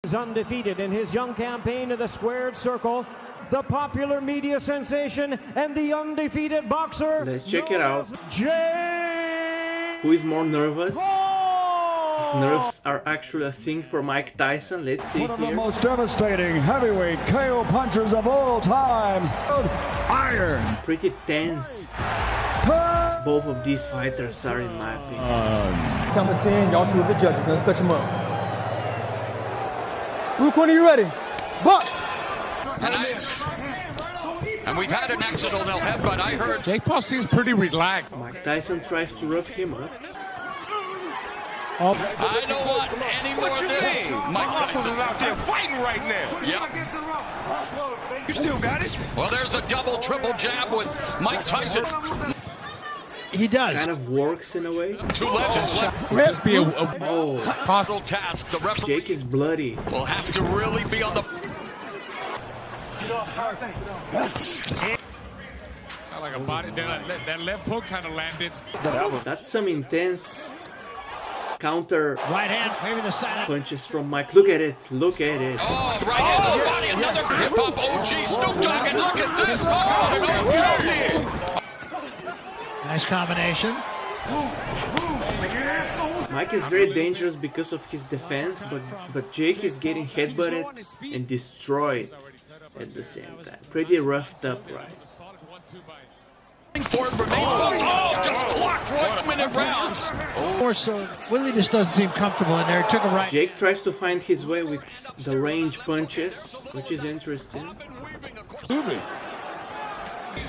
Is undefeated in his young campaign in the squared circle. The popular media sensation and the undefeated boxer. Let's check it out. Jake Who is more nervous? Paul! If nerves are actually a thing for Mike Tyson. Let's see One of the here. most devastating heavyweight KO punchers of all times. Iron. Pretty tense. Both of these fighters are, in my opinion. Count to 10, y'all two are the judges. Let's touch them up. Rook, when are you ready? Buck! And we've had an accidental headbutt. I heard Jake Paul seems pretty relaxed. Mike Tyson tries to rough him up. I don't want any more of this. Mike Tyson is out there fighting right now. Yep. You still got it? Well, there's a double, triple jab with Mike Tyson. He does. Kind of works in a way. Two legends left. Would this be a Oh, Possible task. The referee Jake is bloody. will have to really be on the. like a body? That left hook kind of landed. That's some intense counter Right hand, maybe the side. punches from Mike. Look at it. Look at it. Oh, right hand to the body. Another hip hop OG Snoop Dogg. And look at this. Oh, an OG. Nice combination. Mike is very dangerous because of his defense, but Jake is getting headbutted and destroyed at the same time. Pretty roughed up, right? Ford remains. Oh, just clocked 1 minute rounds. More so, Willie just doesn't seem comfortable in there. He took a right. Jake tries to find his way with the range punches, which is interesting.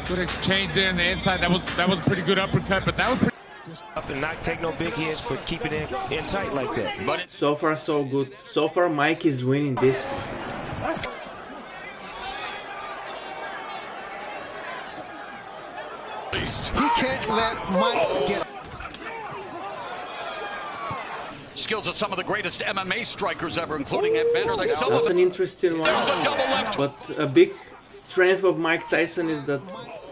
Good exchange there on the inside. That was a pretty good uppercut, but that was pretty. Up and not take no big hits, but keep it in tight like that. But So far, so good. So far, Mike is winning this fight. He can't let Mike get... skills of some of the greatest MMA strikers ever, including Evander. Like some That's of an them. interesting one. There's a double left. But a big strength of Mike Tyson is that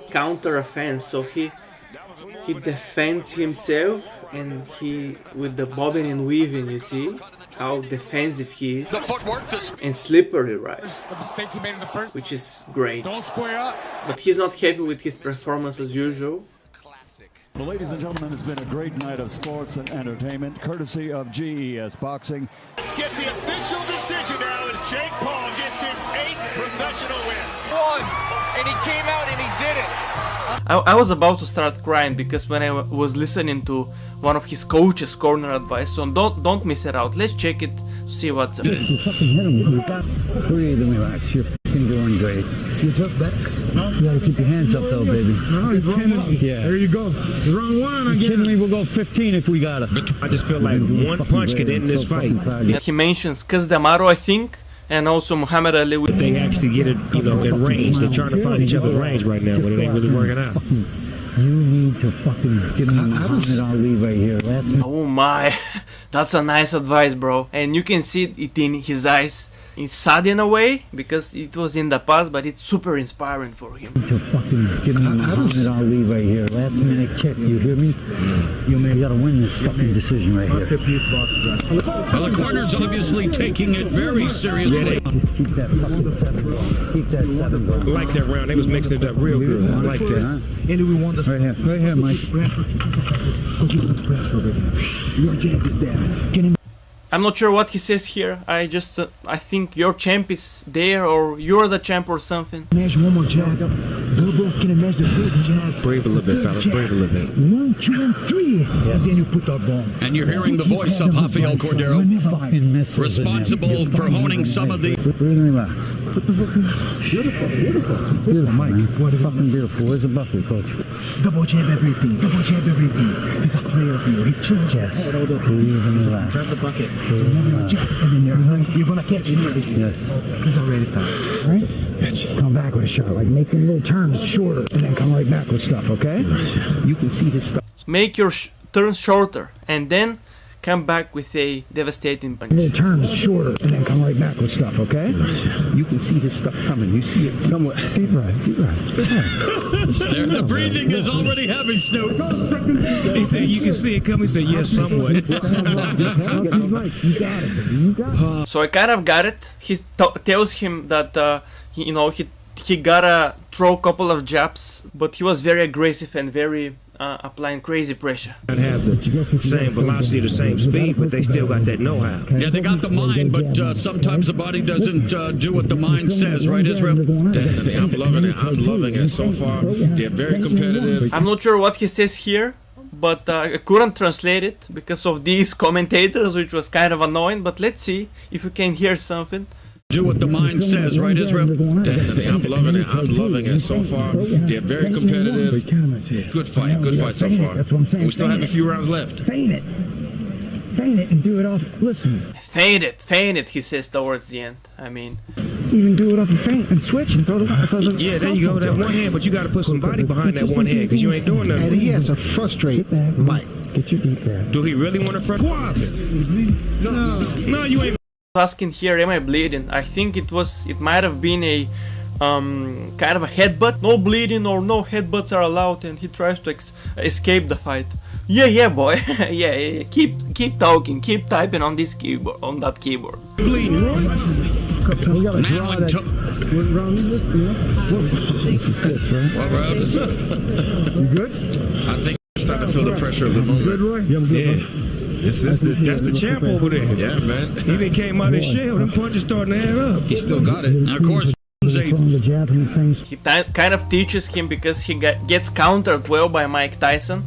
counter offense. So he defends himself, and he with the bobbing and weaving, you see how defensive he is, The footwork. This. and slippery, right? The mistake he made in the first. Which is great. Don't square up. But he's not happy with his performance as usual. Well, ladies and gentlemen, it's been a great night of sports and entertainment, courtesy of GES Boxing. Let's get the official decision now as Jake Paul gets his 8th professional win. One, and he came out and he did it. I was about to start crying because when I was listening to one of his coach's corner advice, so don't miss it out. Let's check it to see what's up. You fucking hit him. Breathe and relax. You're fucking doing great. You took back? No. You gotta keep your hands up though, baby. No, he's wrong one. Yeah. There you go. The wrong one again. Kidding me, we'll go 15 if we got it. I just feel like one punch could end this fight. He mentions Cus D'Amato, I think, and also Muhammad Ali. They actually get it, in range. They're trying to find each other's range right now, but it ain't really working out. You need to fucking give me Muhammad Ali right here. Last Oh my, that's a nice advice, bro. And you can see it in his eyes. It's sad in a way because it was in the past, but it's super inspiring for him. to fucking give me Muhammad Ali right here. Last minute check. You hear me? You gotta win this fucking decision right here. Well, the corner's obviously taking it very seriously. Just keep that fucking 7 going. Keep that 7 going. I like that round. They was mixing it up real good. I like that. Right here, Mike. Your jab is there. Get him. I'm not sure what he says here. I think your champ is there, or you're the champ or something. Measure one more jab. Double, can I measure the third jab? Breathe a little bit, fellas. Breathe a little bit. 1, 2, and 3. And then you put that bomb. And you're hearing the voice of Rafael Cordero, responsible for honing some of the. Breathe and relax. Beautiful, Mike. Fucking beautiful. Where's the buffet, coach? Double jab everything. Double jab everything. It's a flair for you. Hit your Yes. Breathe and relax. Grab the bucket. Remember, jab, and then you're gonna catch it. Yes. He's already done. All right? Come back with a shot. Like, make the little turns shorter, and then come right back with stuff, okay? You can see this stuff. Make your turns shorter, and then come back with a devastating punch. Little turns shorter and then come right back with stuff, okay? You can see this stuff coming. You see it somewhat. Deep breath, deep breath. The breathing is already heavy, Snoop. He said, you can see it coming. He said, yes, somewhat. He's right. You got it, baby. You got it. So I kind of got it. He tells him that he gotta throw a couple of jabs, but he was very aggressive and very applying crazy pressure. Not have the same velocity, the same speed, but they still got that know-how. Yeah, they got the mind, but sometimes the body doesn't do what the mind says, right, Israel? Definitely, I'm loving it. I'm loving it so far. They're very competitive. I'm not sure what he says here, but I couldn't translate it because of these commentators, which was kind of annoying. But let's see if you can hear something. Do what the mind says, right, Israel? Definitely, I'm loving it. I'm loving it so far. They're very competitive. Good fight so far. We still have a few rounds left. Feint it and do it off. Listen. Feint it, he says towards the end. I mean, Even do it off the feint and switch and throw the. Yeah, there you go, that one hand, but you got to put some body behind that one hand because you ain't doing nothing. And he has to frustrate Mike. Get your deep breath. Do he really want to frustrate? No, you ain't. asking here, am I bleeding? I think it might have been a kind of a headbutt. No bleeding or no headbutts are allowed, and he tries to escape the fight. Yeah, boy. yeah. Keep talking, keep typing on this keyboard, on that keyboard. Bleeding, right? What round is it? You good? I think I'm starting to feel the pressure of the moment. Good, Roy? Yeah. That's the champ over there. Yeah, man. He done came out his shell. Them punches starting to add up. He still got it. Now, of course, He kind of teaches him because he gets countered well by Mike Tyson,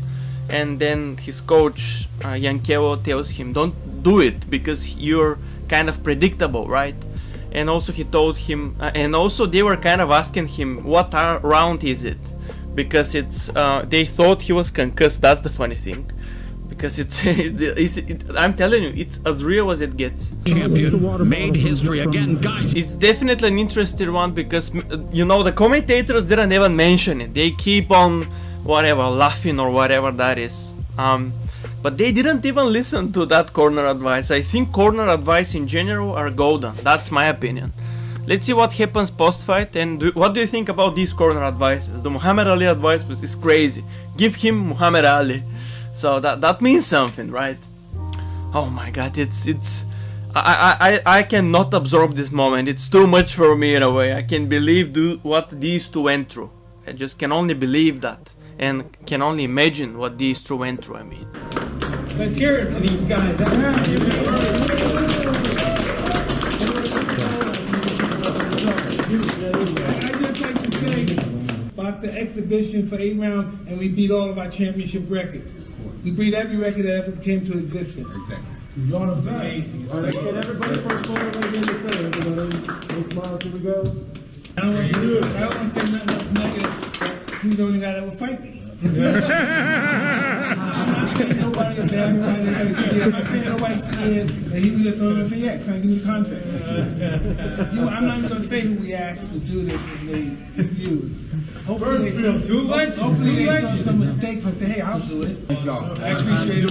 and then his coach Yankevo tells him, don't do it because you're kind of predictable, right? And also he told him, and also they were kind of asking him what round is it, because they thought he was concussed. That's the funny thing. Because I'm telling you, it's as real as it gets. champion made history again, guys. It's definitely an interesting one because, the commentators didn't even mention it. They keep on, laughing or whatever that is. But they didn't even listen to that corner advice. I think corner advice in general are golden. That's my opinion. Let's see what happens post-fight, and what do you think about these corner advices? The Muhammad Ali advice is crazy. Give him Muhammad Ali. So that means something, right? Oh my god, I cannot absorb this moment. It's too much for me in a way. I can't believe what these two went through. I just can only believe that, and can only imagine what these two went through. I mean, Let's hear it for these guys. I'd just like to say about the exhibition for 8 rounds, and we beat all of our championship records. We beat every record that ever came to existence. Exactly. You know what I'm saying? All right, get everybody first one. Everybody in the center. Everybody, here we go. I don't want to say nothing else negative. You don't even gotta ever fight me. I'm not saying nobody a bad fight. I'm not saying nobody's scared that he was just on the FX. Can I give me the contract? I'm not even gonna say who we asked to do this and they refused. Hopefully they saw some mistakes and say, hey, I'll do it. I appreciate it.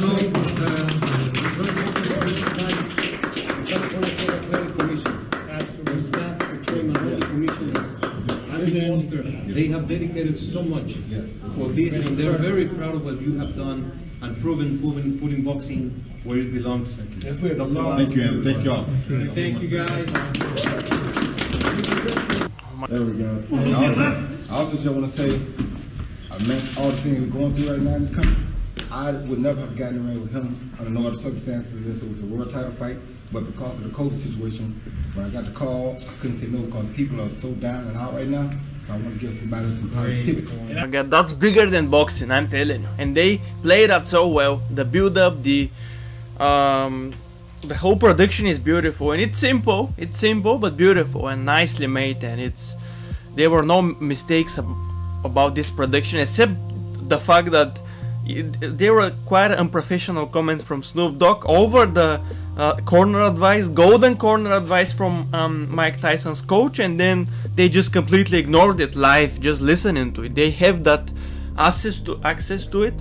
They have dedicated so much for this, and they're very proud of what you have done and putting boxing where it belongs. That's where it belongs. Thank you, Andy. Thank y'all. Thank you, guys. There we go. I also just want to say, amidst all the things we're going through right now in this country, I would never have gotten in the ring with him under no other circumstances. This was a world title fight, but because of the COVID situation, when I got the call, I couldn't say no because people are so down and out right now. So I want to give somebody some positivity. again, that's bigger than boxing, I'm telling you. And they play that so well. The build-up, the whole production is beautiful, and it's simple but beautiful and nicely made. And there were no mistakes about this production, except the fact that there were quite unprofessional comments from Snoop Dogg over the corner advice, golden corner advice from Mike Tyson's coach, and then they just completely ignored it live, just listening to it. They have that access to it.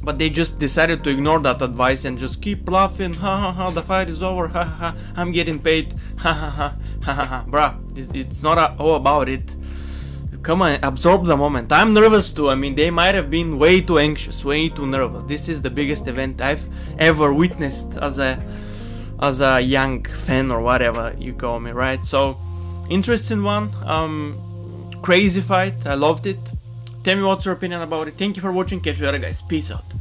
But they just decided to ignore that advice and just keep laughing. Ha ha ha, the fight is over. Ha ha ha, I'm getting paid. Ha ha ha, ha ha ha. Bruh, it's not all about it. Come on, absorb the moment. I'm nervous too. I mean, they might have been way too anxious, way too nervous. This is the biggest event I've ever witnessed as a young fan or whatever you call me, right? So, interesting one. Crazy fight. I loved it. Tell me what's your opinion about it. Thank you for watching. Catch you later, guys. Peace out.